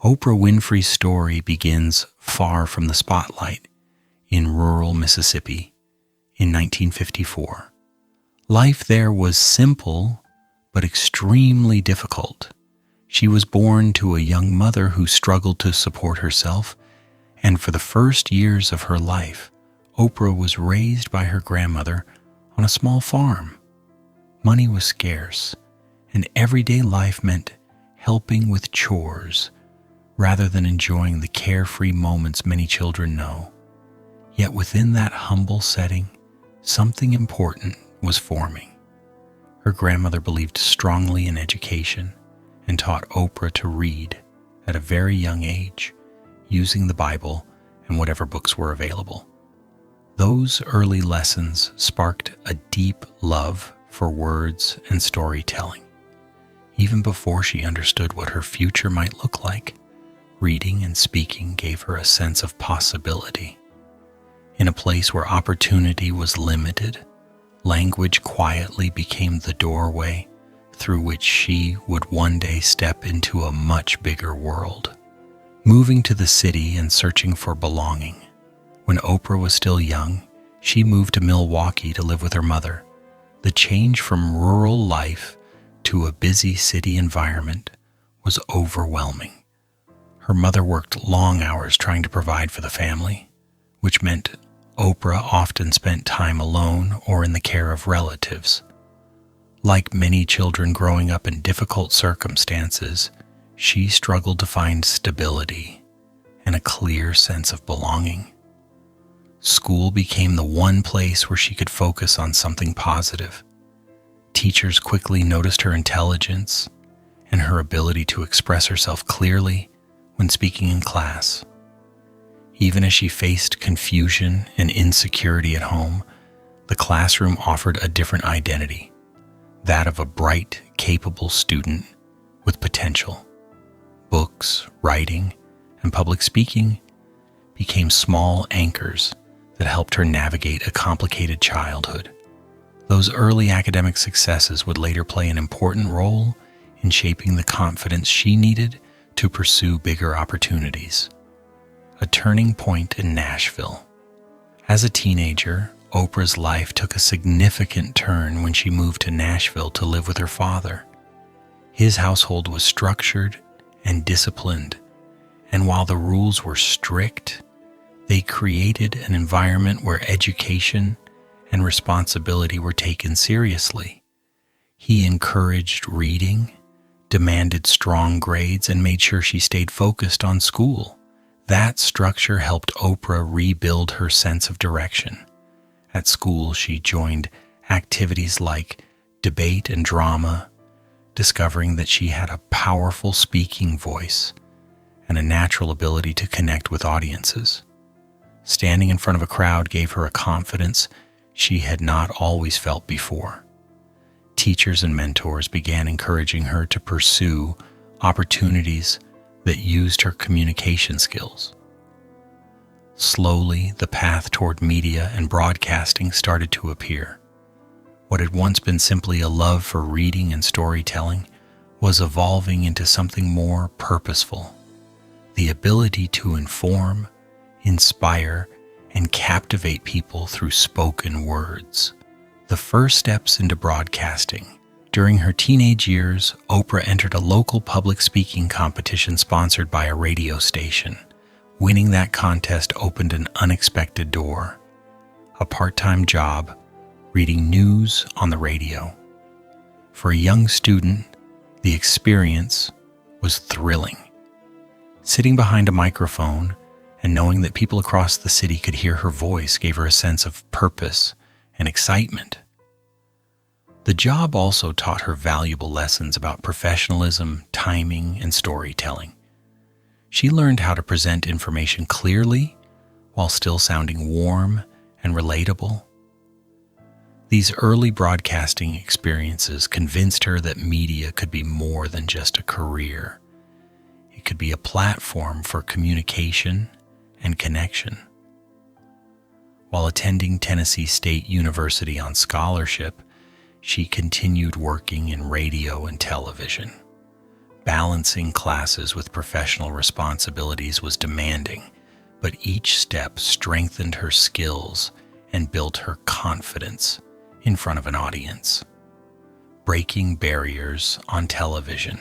Oprah Winfrey's story begins far from the spotlight in rural Mississippi in 1954. Life there was simple but extremely difficult. She was born to a young mother who struggled to support herself, and for the first years of her life, Oprah was raised by her grandmother on a small farm. Money was scarce, and everyday life meant helping with chores rather than enjoying the carefree moments many children know. Yet within that humble setting, something important was forming. Her grandmother believed strongly in education and taught Oprah to read at a very young age, using the Bible and whatever books were available. Those early lessons sparked a deep love for words and storytelling. Even before she understood what her future might look like, reading and speaking gave her a sense of possibility. In a place where opportunity was limited, language quietly became the doorway through which she would one day step into a much bigger world. Moving to the city and searching for belonging. When Oprah was still young, she moved to Milwaukee to live with her mother. The change from rural life to a busy city environment was overwhelming. Her mother worked long hours trying to provide for the family, which meant Oprah often spent time alone or in the care of relatives. Like many children growing up in difficult circumstances, she struggled to find stability and a clear sense of belonging. School became the one place where she could focus on something positive. Teachers quickly noticed her intelligence and her ability to express herself clearly when speaking in class. Even as she faced confusion and insecurity at home, the classroom offered a different identity, that of a bright, capable student with potential. Books, writing, and public speaking became small anchors that helped her navigate a complicated childhood. Those early academic successes would later play an important role in shaping the confidence she needed to pursue bigger opportunities. A turning point in Nashville. As a teenager, Oprah's life took a significant turn when she moved to Nashville to live with her father. His household was structured and disciplined, and while the rules were strict, they created an environment where education and responsibility were taken seriously. He encouraged reading, demanded strong grades, and made sure she stayed focused on school. That structure helped Oprah rebuild her sense of direction. At school, she joined activities like debate and drama, discovering that she had a powerful speaking voice and a natural ability to connect with audiences. Standing in front of a crowd gave her a confidence she had not always felt before. Teachers and mentors began encouraging her to pursue opportunities that used her communication skills. Slowly, the path toward media and broadcasting started to appear. What had once been simply a love for reading and storytelling was evolving into something more purposeful. The ability to inform, inspire, and captivate people through spoken words. The first steps into broadcasting. During her teenage years, Oprah entered a local public speaking competition sponsored by a radio station. Winning that contest opened an unexpected door. A part-time job, reading news on the radio. For a young student, the experience was thrilling. Sitting behind a microphone and knowing that people across the city could hear her voice gave her a sense of purpose and excitement. The job also taught her valuable lessons about professionalism, timing, and storytelling. She learned how to present information clearly while still sounding warm and relatable. These early broadcasting experiences convinced her that media could be more than just a career. It could be a platform for communication and connection. While attending Tennessee State University on scholarship, she continued working in radio and television. Balancing classes with professional responsibilities was demanding, but each step strengthened her skills and built her confidence in front of an audience. Breaking barriers on television.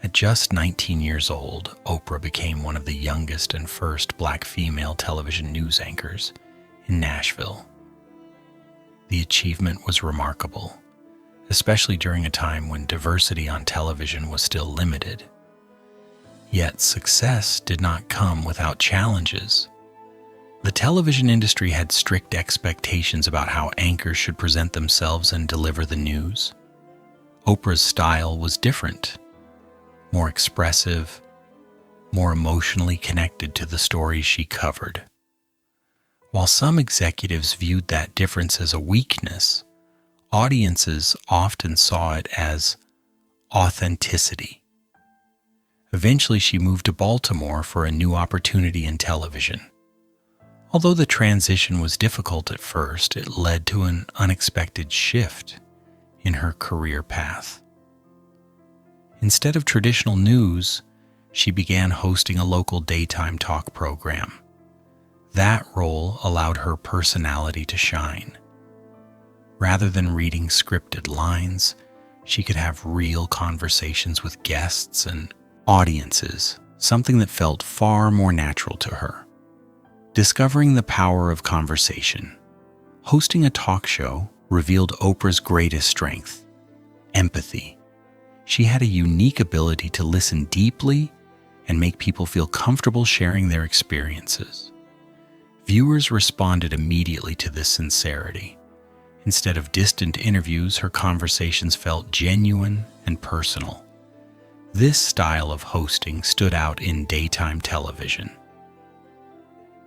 At just 19 years old, Oprah became one of the youngest and first Black female television news anchors in Nashville. The achievement was remarkable, especially during a time when diversity on television was still limited. Yet success did not come without challenges. The television industry had strict expectations about how anchors should present themselves and deliver the news. Oprah's style was different, more expressive, more emotionally connected to the stories she covered. While some executives viewed that difference as a weakness, audiences often saw it as authenticity. Eventually, she moved to Baltimore for a new opportunity in television. Although the transition was difficult at first, it led to an unexpected shift in her career path. Instead of traditional news, she began hosting a local daytime talk program. That role allowed her personality to shine. Rather than reading scripted lines, she could have real conversations with guests and audiences, something that felt far more natural to her. Discovering the power of conversation. Hosting a talk show revealed Oprah's greatest strength: empathy. She had a unique ability to listen deeply and make people feel comfortable sharing their experiences. Viewers responded immediately to this sincerity. Instead of distant interviews, her conversations felt genuine and personal. This style of hosting stood out in daytime television.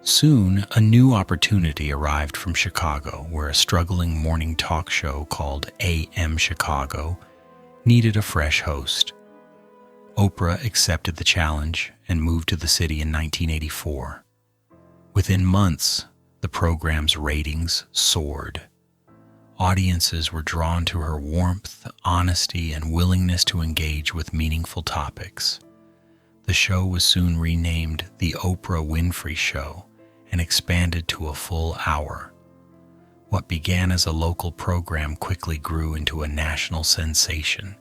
Soon, a new opportunity arrived from Chicago, where a struggling morning talk show called AM Chicago needed a fresh host. Oprah accepted the challenge and moved to the city in 1984. Within months, the program's ratings soared. Audiences were drawn to her warmth, honesty, and willingness to engage with meaningful topics. The show was soon renamed The Oprah Winfrey Show and expanded to a full hour. What began as a local program quickly grew into a national sensation.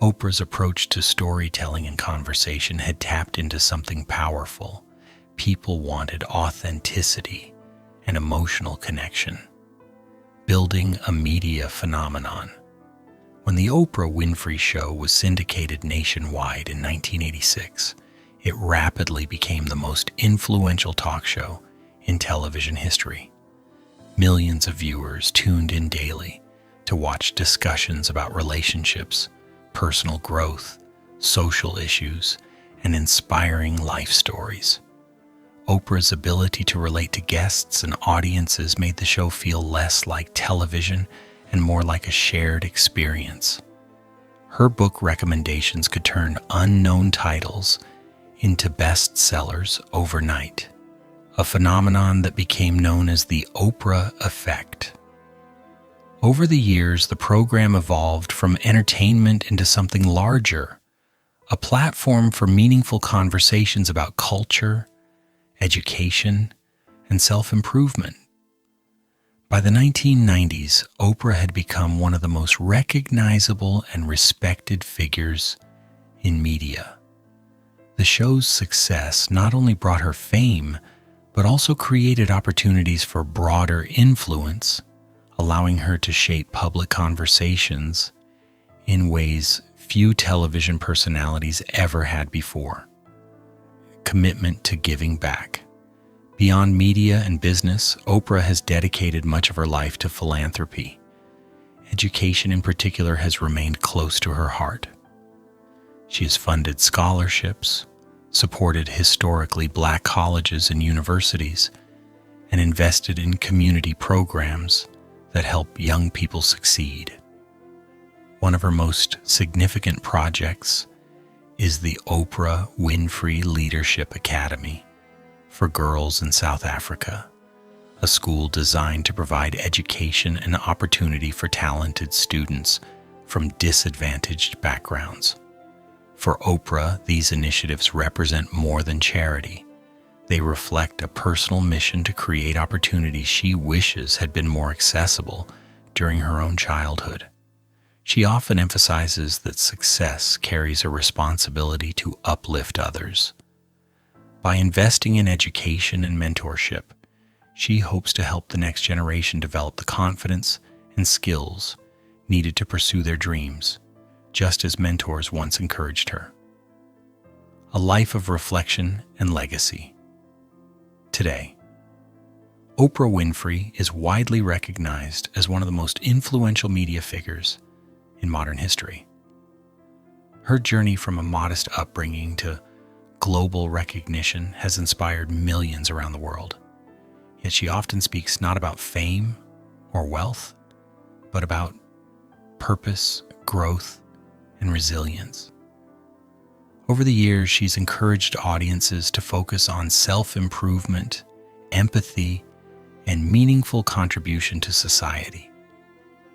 Oprah's approach to storytelling and conversation had tapped into something powerful. People wanted authenticity and emotional connection, building a media phenomenon. When The Oprah Winfrey Show was syndicated nationwide in 1986, it rapidly became the most influential talk show in television history. Millions of viewers tuned in daily to watch discussions about relationships, personal growth, social issues, and inspiring life stories. Oprah's ability to relate to guests and audiences made the show feel less like television and more like a shared experience. Her book recommendations could turn unknown titles into bestsellers overnight, a phenomenon that became known as the Oprah effect. Over the years, the program evolved from entertainment into something larger, a platform for meaningful conversations about culture, education, and self-improvement. By the 1990s, Oprah had become one of the most recognizable and respected figures in media. The show's success not only brought her fame, but also created opportunities for broader influence, allowing her to shape public conversations in ways few television personalities ever had before. Commitment to giving back. Beyond media and business, Oprah has dedicated much of her life to philanthropy. Education in particular has remained close to her heart. She has funded scholarships, supported historically Black colleges and universities, and invested in community programs that help young people succeed. One of her most significant projects is the Oprah Winfrey Leadership Academy for girls in South Africa, a school designed to provide education and opportunity for talented students from disadvantaged backgrounds. For Oprah, these initiatives represent more than charity. They reflect a personal mission to create opportunities she wishes had been more accessible during her own childhood. She often emphasizes that success carries a responsibility to uplift others. By investing in education and mentorship, she hopes to help the next generation develop the confidence and skills needed to pursue their dreams, just as mentors once encouraged her. A life of reflection and legacy. Today, Oprah Winfrey is widely recognized as one of the most influential media figures in modern history. Her journey from a modest upbringing to global recognition has inspired millions around the world. Yet she often speaks not about fame or wealth, but about purpose, growth, and resilience. Over the years, she's encouraged audiences to focus on self-improvement, empathy, and meaningful contribution to society.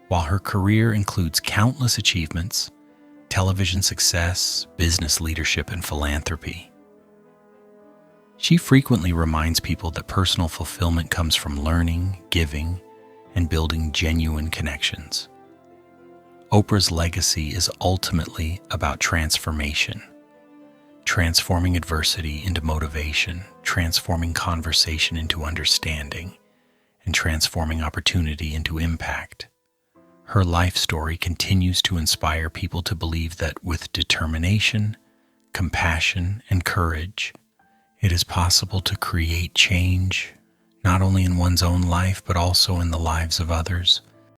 While her career includes countless achievements, television success, business leadership, and philanthropy, she frequently reminds people that personal fulfillment comes from learning, giving, and building genuine connections. Oprah's legacy is ultimately about transformation, transforming adversity into motivation, transforming conversation into understanding, and transforming opportunity into impact. Her life story continues to inspire people to believe that with determination, compassion, and courage, it is possible to create change, not only in one's own life, but also in the lives of others.